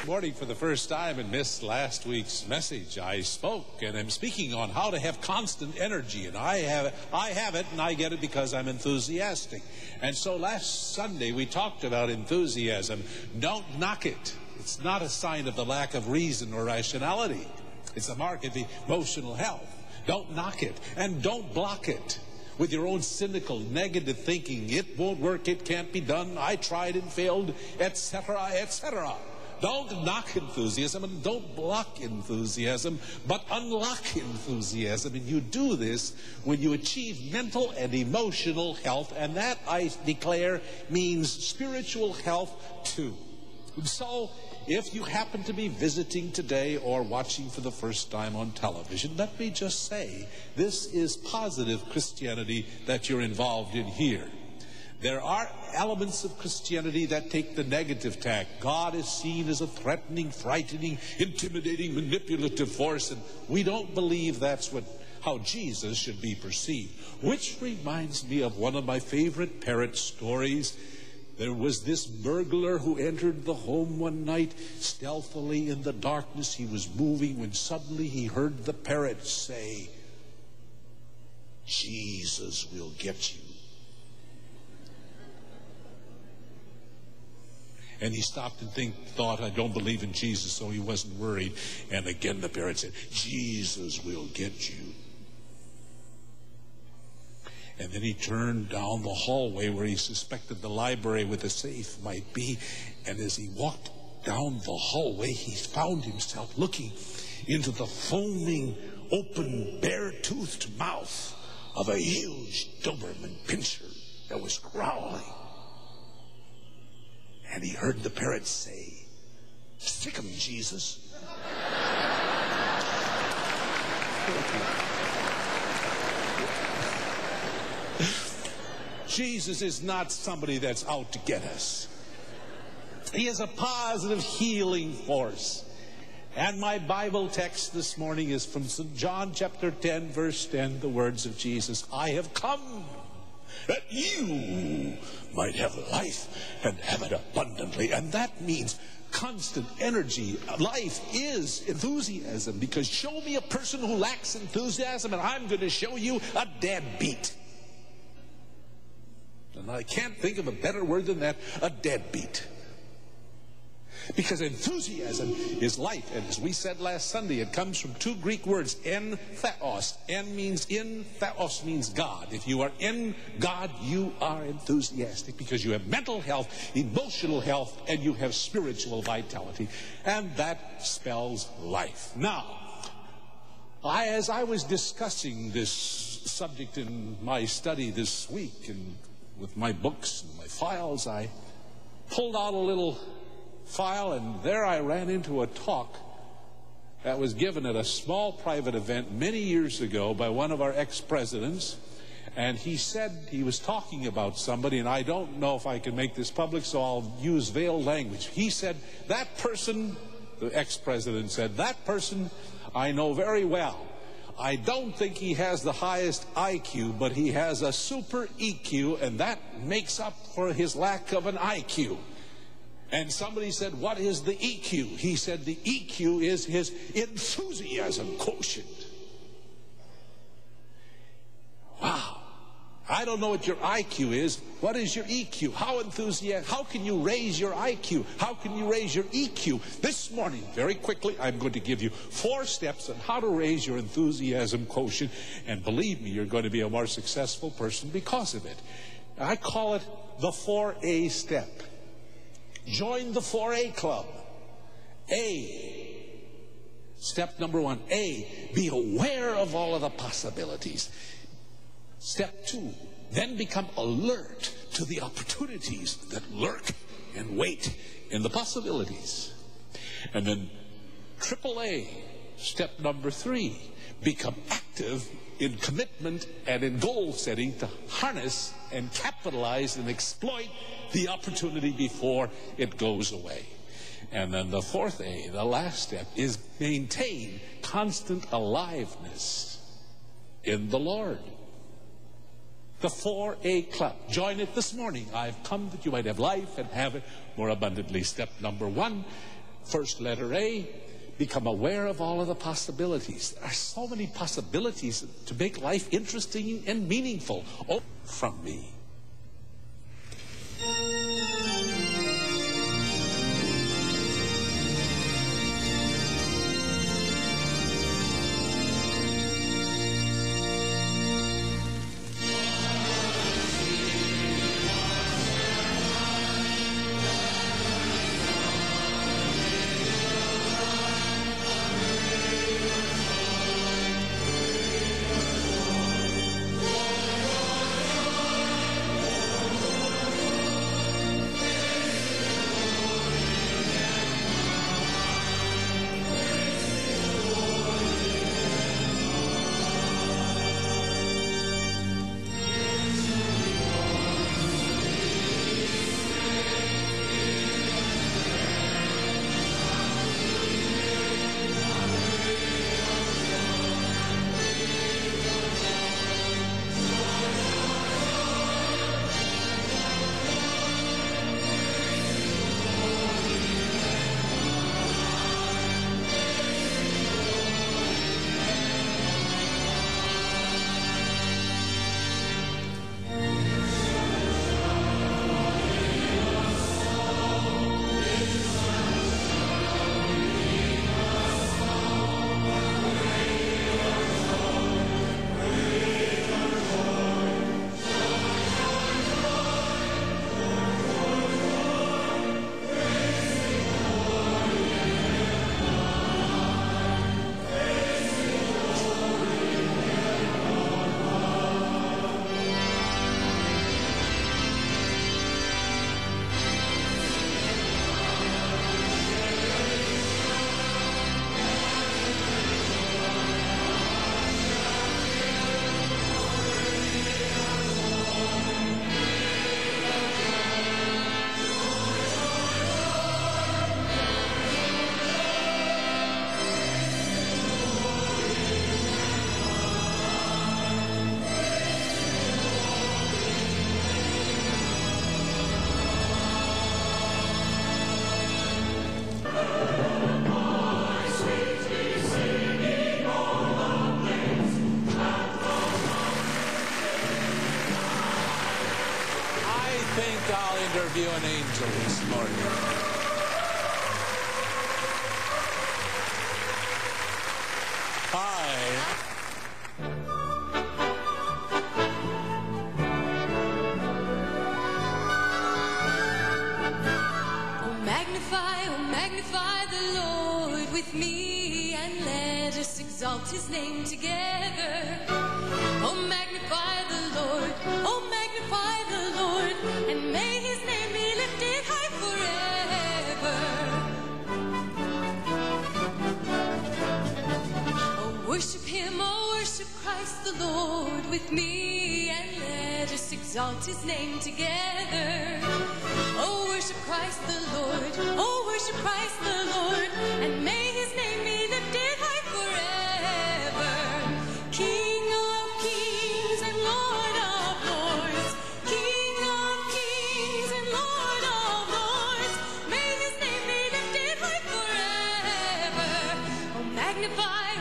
morning for the first time and missed last week's message, I spoke, and I'm speaking on how to have constant energy. And I have it, and I get it because I'm enthusiastic. And so last Sunday we talked about enthusiasm. Don't knock it. It's not a sign of the lack of reason or rationality. It's a mark of emotional health. Don't knock it, and don't block it with your own cynical, negative thinking. It won't work, it can't be done, I tried and failed, etc., etc. Don't knock enthusiasm and don't block enthusiasm, but unlock enthusiasm. And you do this when you achieve mental and emotional health, and that, I declare, means spiritual health too. So, if you happen to be visiting today or watching for the first time on television, let me just say, this is positive Christianity that you're involved in here. There are elements of Christianity that take the negative tack. God is seen as a threatening, frightening, intimidating, manipulative force, and we don't believe that's how Jesus should be perceived. Which reminds me of one of my favorite parrot stories. There was this burglar who entered the home one night. Stealthily in the darkness he was moving when suddenly he heard the parrot say, "Jesus will get you." And he stopped and thought, I don't believe in Jesus, so he wasn't worried. And again the parrot said, "Jesus will get you." And then he turned down the hallway where he suspected the library with the safe might be. And as he walked down the hallway, he found himself looking into the foaming, open, bare-toothed mouth of a huge Doberman pinscher that was growling. And he heard the parrot say, "Stick 'em, Jesus." Jesus is not somebody that's out to get us. He is a positive healing force. And my Bible text this morning is from St. John chapter 10, verse 10, the words of Jesus. "I have come that you might have life and have it abundantly." And that means constant energy. Life is enthusiasm, because show me a person who lacks enthusiasm and I'm going to show you a deadbeat. And I can't think of a better word than that, a deadbeat. Because enthusiasm is life. And as we said last Sunday, it comes from two Greek words, en theos. En means in, theos means God. If you are in God, you are enthusiastic because you have mental health, emotional health, and you have spiritual vitality. And that spells life. Now, as I was discussing this subject in my study this week, and with my books and my files, I pulled out a little file, and there I ran into a talk that was given at a small private event many years ago by one of our ex-presidents. And he said he was talking about somebody, and I don't know if I can make this public, so I'll use veiled language. He said, "That person," the ex-president said, "that person I know very well. I don't think he has the highest IQ, but he has a super EQ, and that makes up for his lack of an IQ." And somebody said, "What is the EQ?" He said, "The EQ is his enthusiasm quotient." Wow. I don't know what your IQ is. What is your EQ? How enthusiastic? How can you raise your IQ? How can you raise your EQ? This morning, very quickly, I'm going to give you 4 steps on how to raise your enthusiasm quotient. And believe me, you're going to be a more successful person because of it. I call it the 4A step. Join the 4A club. A. Step number 1. A. Be aware of all of the possibilities. Step 2, then become alert to the opportunities that lurk and wait in the possibilities. And then AAA, step number 3, become active in commitment and in goal setting to harness and capitalize and exploit the opportunity before it goes away. And then the 4th A, the last step, is maintain constant aliveness in the Lord. The 4A club. Join it this morning. I've come that you might have life and have it more abundantly. Step number 1, First letter A, become aware of all of the possibilities. There are so many possibilities to make life interesting and meaningful. Oh, from me. I'll interview an angel this morning. Hi. Oh magnify the Lord with me, and let us exalt his name together. Oh magnify the Lord, oh magnify the Lord, and may his name be lifted high forever. Oh worship him, oh worship Christ the Lord with me, and let us exalt his name together. Oh worship Christ the Lord, oh worship Christ the Lord, and may his name be lifted high forever. King of kings and Lord of lords, King of kings and Lord of lords, may his name be lifted high forever. Oh magnify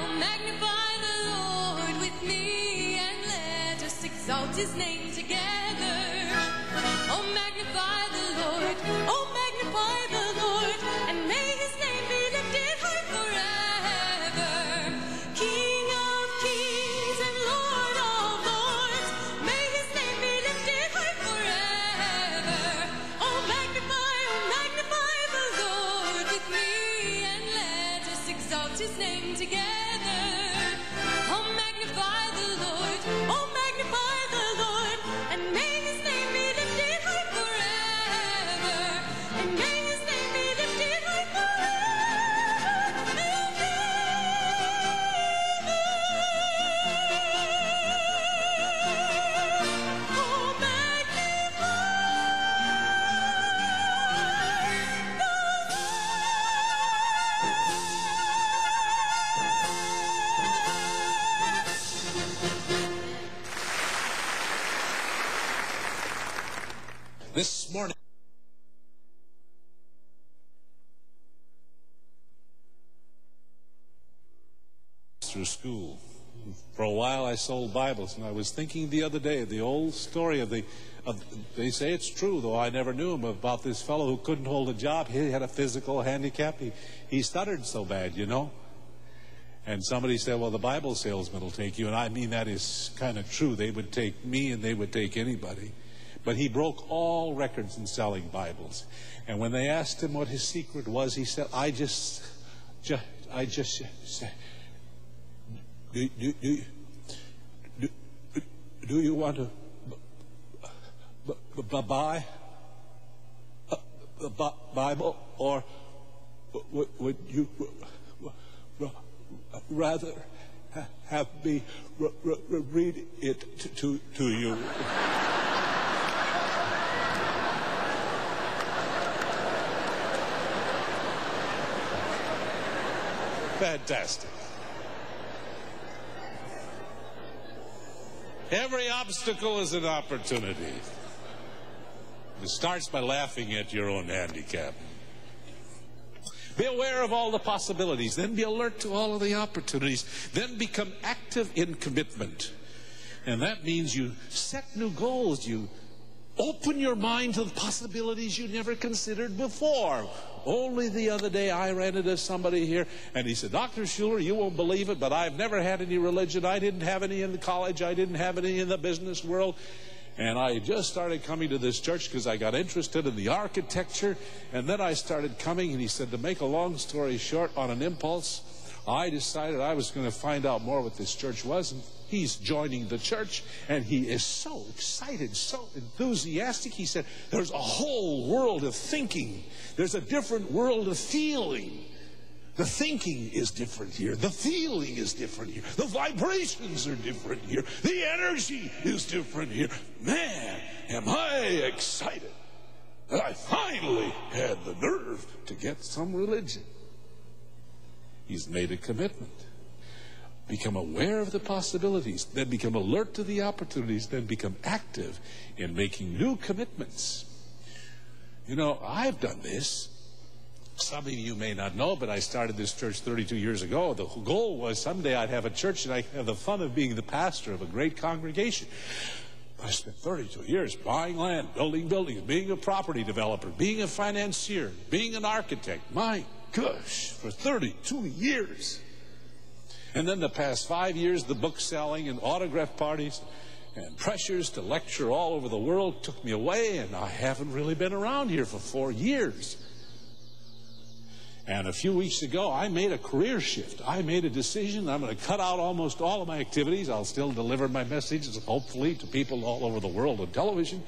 the Lord with me, and let us exalt his name together. Oh magnify the Lord, oh magnify the Lord, and may his name be lifted high forever. King of kings and Lord of lords, may his name be lifted high forever. Oh magnify the Lord with me, and let us exalt his name together. Oh magnify the Lord, oh magnify the Lord, and may his name be lifted high forever. And may his name be lifted high forever. Oh magnify This morning, through school. For a while I sold Bibles, and I was thinking the other day, the old story they say it's true, though I never knew him, about this fellow who couldn't hold a job. He had a physical handicap. He stuttered so bad, you know. And somebody said, well, the Bible salesman will take you. And I mean, that is kind of true. They would take me and they would take anybody. But he broke all records in selling Bibles. And when they asked him what his secret was, he said, I just said, do you want to buy a Bible, or would you rather have me read it to you? Fantastic. Every obstacle is an opportunity. It starts by laughing at your own handicap. Be aware of all the possibilities. Then be alert to all of the opportunities. Then become active in commitment. And that means you set new goals. You open your mind to the possibilities you never considered before. Only the other day I ran into somebody here, and he said, Dr. Schuller, you won't believe it, but I've never had any religion. I didn't have any in the college. I didn't have any in the business world. And I just started coming to this church because I got interested in the architecture. And then I started coming, and he said, to make a long story short, on an impulse, I decided I was going to find out more what this church was. And he's joining the church, and he is so excited, so enthusiastic. He said, there's a whole world of thinking. There's a different world of feeling. The thinking is different here. The feeling is different here. The vibrations are different here. The energy is different here. Man, am I excited that I finally had the nerve to get some religion. He's made a commitment. Become aware of the possibilities, then become alert to the opportunities, then become active in making new commitments. You know, I've done this. Some of you may not know, but I started this church 32 years ago. The goal was someday I'd have a church and I'd have the fun of being the pastor of a great congregation. I spent 32 years buying land, building buildings, being a property developer, being a financier, being an architect. My gosh, for 32 years. And then the past 5 years, the book selling and autograph parties and pressures to lecture all over the world took me away, and I haven't really been around here for 4 years. And a few weeks ago, I made a career shift. I made a decision. I'm going to cut out almost all of my activities. I'll still deliver my messages, hopefully, to people all over the world on television,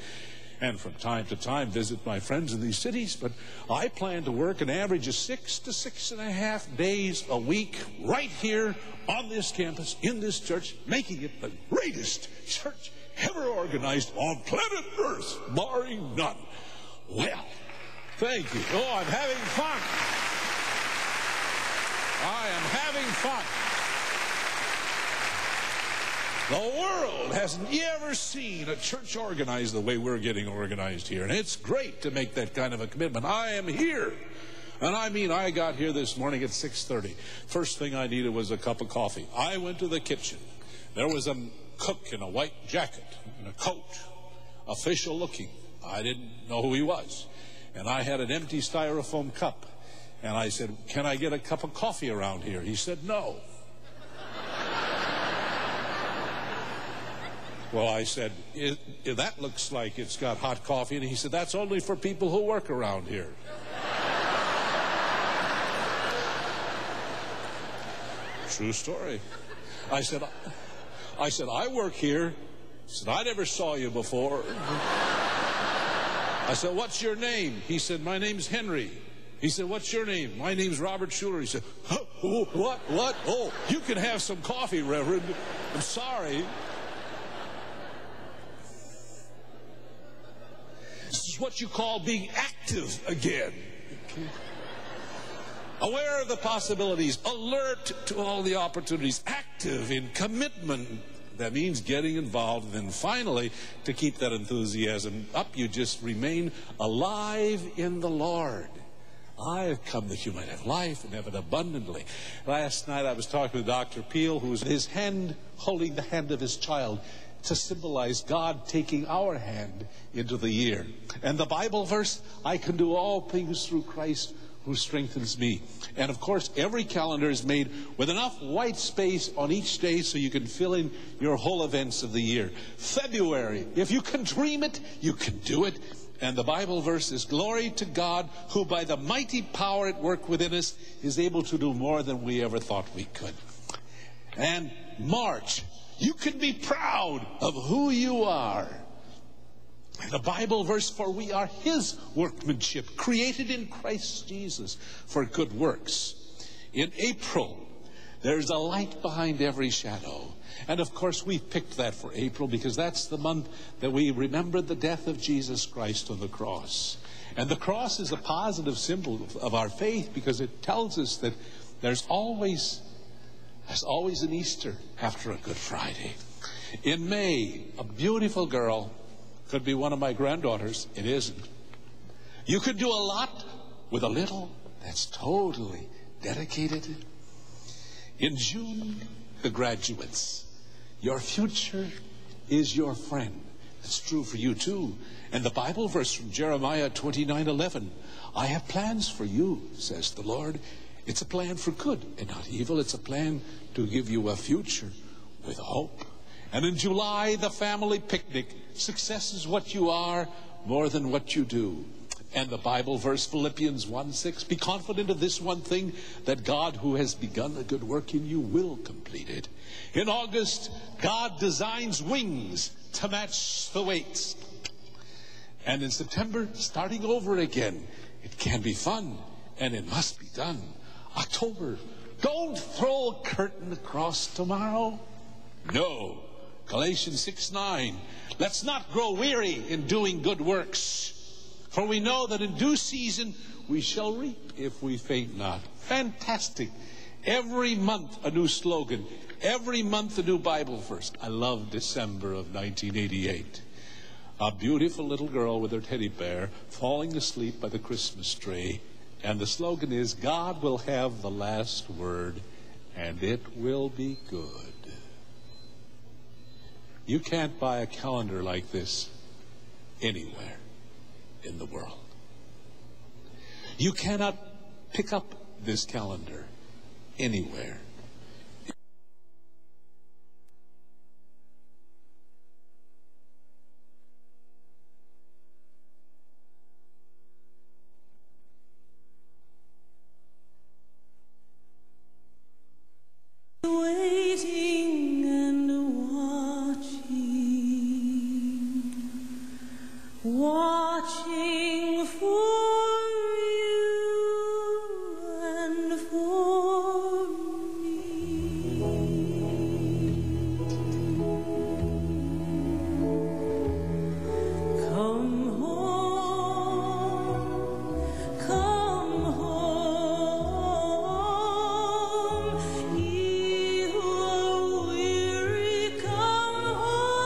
and from time to time visit my friends in these cities. But I plan to work an average of 6 to 6.5 days a week right here on this campus, in this church, making it the greatest church ever organized on planet Earth, barring none. Well, thank you. Oh, I'm having fun. I am having fun. The world hasn't ever seen a church organized the way we're getting organized here. And it's great to make that kind of a commitment. I am here. And I mean, I got here this morning at 6:30. First thing I needed was a cup of coffee. I went to the kitchen. There was a cook in a white jacket and a coat, official looking. I didn't know who he was. And I had an empty styrofoam cup. And I said, can I get a cup of coffee around here? He said, no. Well, I said, that looks like it's got hot coffee. And he said, that's only for people who work around here. True story. I said, I work here. He said, I never saw you before. I said, what's your name? He said, my name's Henry. He said, what's your name? My name's Robert Schuller. He said, huh? What? Oh, you can have some coffee, Reverend. I'm sorry. This is what you call being active again. Okay. Aware of the possibilities, alert to all the opportunities, active in commitment. That means getting involved. And then finally, to keep that enthusiasm up, you just remain alive in the Lord. I have come that you might have life and have it abundantly. Last night I was talking to Dr. Peel, who was his hand holding the hand of his child to symbolize God taking our hand into the year. And the Bible verse, I can do all things through Christ who strengthens me. And of course, every calendar is made with enough white space on each day so you can fill in your whole events of the year. February, if you can dream it, you can do it. And the Bible verse is, glory to God, who by the mighty power at work within us is able to do more than we ever thought we could. And March, you can be proud of who you are. And the Bible verse, for we are his workmanship, created in Christ Jesus for good works. In April, there's a light behind every shadow. And of course, we picked that for April because that's the month that we remember the death of Jesus Christ on the cross. And the cross is a positive symbol of our faith because it tells us that there's always an Easter after a Good Friday. In May, a beautiful girl, could be one of my granddaughters, it isn't. You could do a lot with a little. That's totally dedicated. In June, the graduates. Your future is your friend. That's true for you too. And the Bible verse from Jeremiah 29:11, I have plans for you, says the Lord. It's a plan for good and not evil. It's a plan to give you a future with hope. And in July, the family picnic. Success is what you are more than what you do. And the Bible verse, Philippians 1:6, be confident of this one thing, that God who has begun a good work in you will complete it. In August, God designs wings to match the weights. And in September, starting over again. It can be fun, and it must be done. October, don't throw a curtain across tomorrow. No. Galatians 6:9, let's not grow weary in doing good works, for we know that in due season we shall reap if we faint not. Fantastic. Every month a new slogan, every month a new Bible verse. I love December of 1988. A beautiful little girl with her teddy bear falling asleep by the Christmas tree, and the slogan is, God will have the last word, and it will be good. You can't buy a calendar like this anywhere in the world. You cannot pick up this calendar anywhere. Waiting and watching for you and for me. Come home, ye who are weary, come home.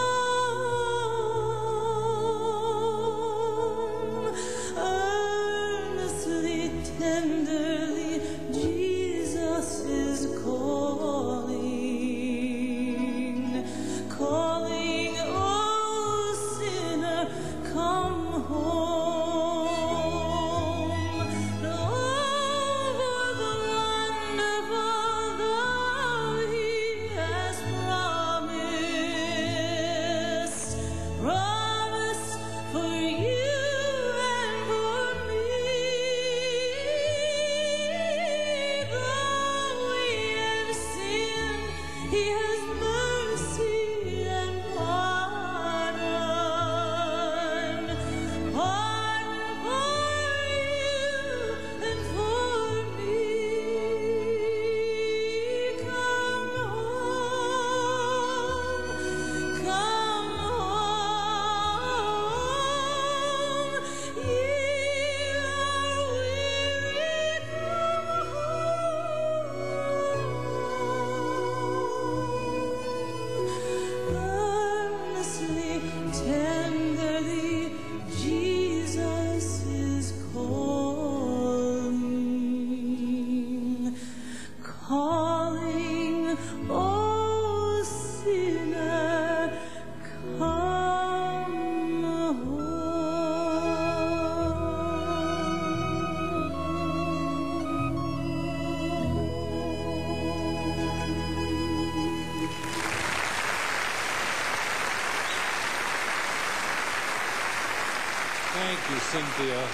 Thank you, Cynthia.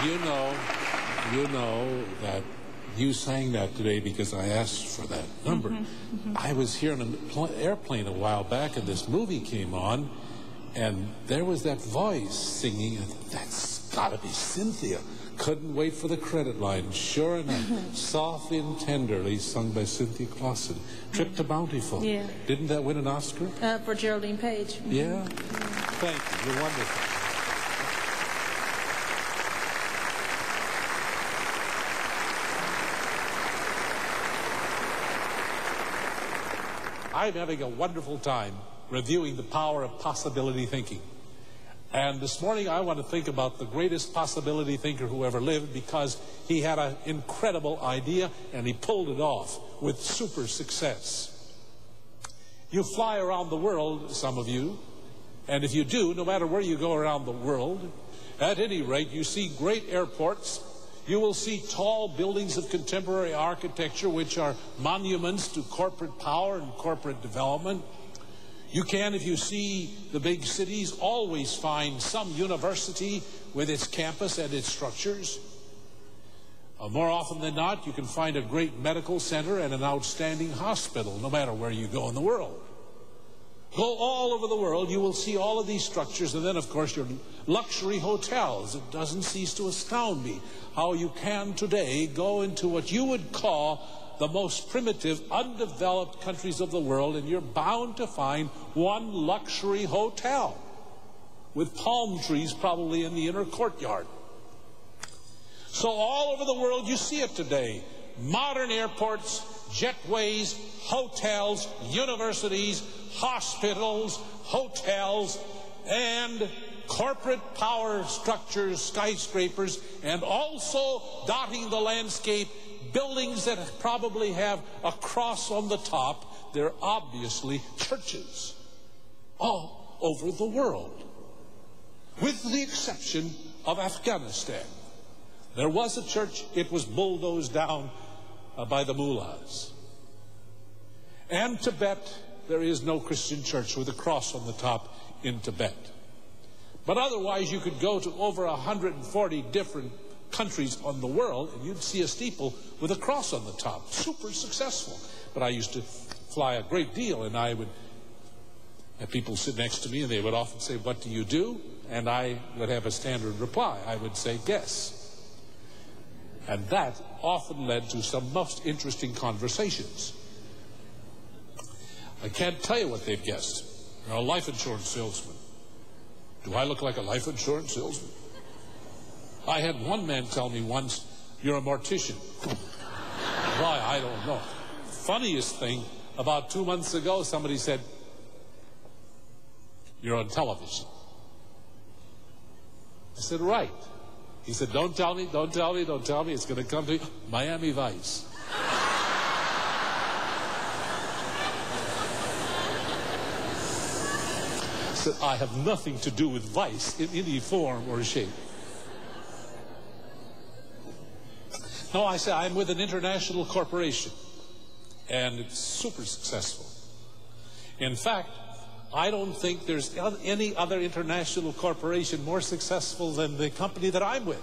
You know that you sang that today because I asked for that number. I was here on an airplane a while back, and this movie came on, and there was that voice singing, and that's got to be Cynthia. Couldn't wait for the credit line. Sure enough, Softly and Tenderly, sung by Cynthia Clausen. Trip to Bountiful. Yeah. Didn't that win an Oscar? For Geraldine Page. Yeah. Thank you. You're wonderful. I'm having a wonderful time reviewing the power of possibility thinking. And this morning I want to think about the greatest possibility thinker who ever lived, because he had an incredible idea and he pulled it off with super success. You fly around the world, some of you, and if you do, no matter where you go around the world, at any rate, you see great airports. You will see tall buildings of contemporary architecture which are monuments to corporate power and corporate development. You can, if you see the big cities, always find some university with its campus and its structures. More often than not, you can find a great medical center and an outstanding hospital, no matter where you go in the world. Go all over the world, you will see all of these structures, and then, of course, your luxury hotels. It doesn't cease to astound me how you can today go into what you would call the most primitive, undeveloped countries of the world, and you're bound to find one luxury hotel with palm trees probably in the inner courtyard. So all over the world you see it today. Modern airports, jetways, hotels, universities, hospitals, hotels, and corporate power structures, skyscrapers, and also dotting the landscape, buildings that probably have a cross on the top. They're obviously churches all over the world, with the exception of Afghanistan. There was a church, it was bulldozed down by the mullahs. And Tibet, there is no Christian church with a cross on the top in Tibet. But otherwise, you could go to over 140 different countries on the world, and you'd see a steeple with a cross on the top. Super successful. But I used to fly a great deal, and I would have people sit next to me, and they would often say, "What do you do?" And I would have a standard reply. I would say, "Guess." And that often led to some most interesting conversations. I can't tell you what they've guessed. They're a life insurance salesman. Do I look like a life insurance salesman? I had one man tell me once, "You're a mortician." Why, I don't know. Funniest thing, about 2 months ago, somebody said, "You're on television." I said, "Right." He said, "Don't tell me, don't tell me, don't tell me. It's going to come to Miami Vice." I said, "I have nothing to do with Vice in any form or shape." No, I say, I'm with an international corporation, and it's super successful. In fact, I don't think there's any other international corporation more successful than the company that I'm with.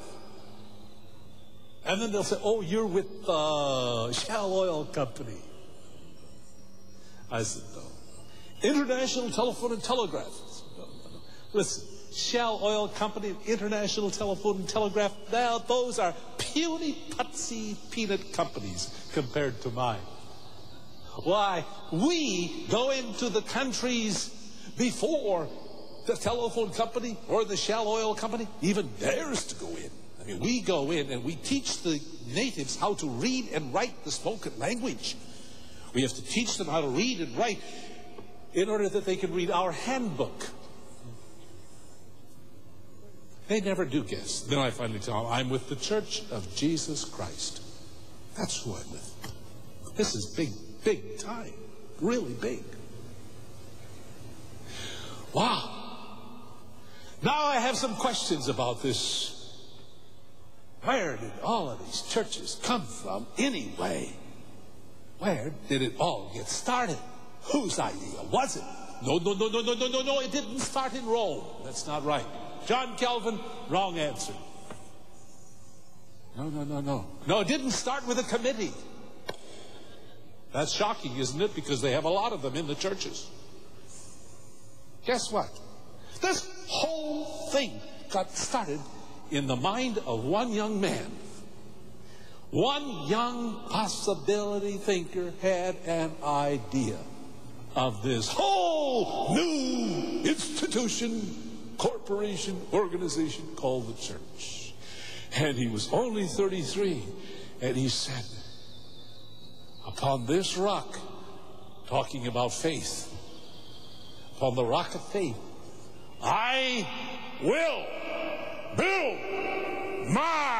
And then they'll say, "Oh, you're with the Shell Oil Company." I said, "No." International Telephone and Telegraph. No. Listen, Shell Oil Company, International Telephone and Telegraph, now those are puny, putsy, peanut companies compared to mine. Why, we go into the countries before the telephone company or the Shell Oil Company even dares to go in. I mean, we go in and we teach the natives how to read and write the spoken language. We have to teach them how to read and write in order that they can read our handbook. They never do guess. Then I finally tell them, "I'm with the Church of Jesus Christ." That's who I'm with. This is big, big time. Really big. Wow. Now I have some questions about this. Where did all of these churches come from anyway? Where did it all get started? Whose idea was it? No, it didn't start in Rome. That's not right. John Calvin, wrong answer. No, it didn't start with a committee. That's shocking, isn't it? Because they have a lot of them in the churches. Guess what? This whole thing got started in the mind of one young man. One young possibility thinker had an idea of this whole new institution, corporation, organization called the church. And he was only 33, and he said, upon this rock, talking about faith, upon the rock of faith, I will build my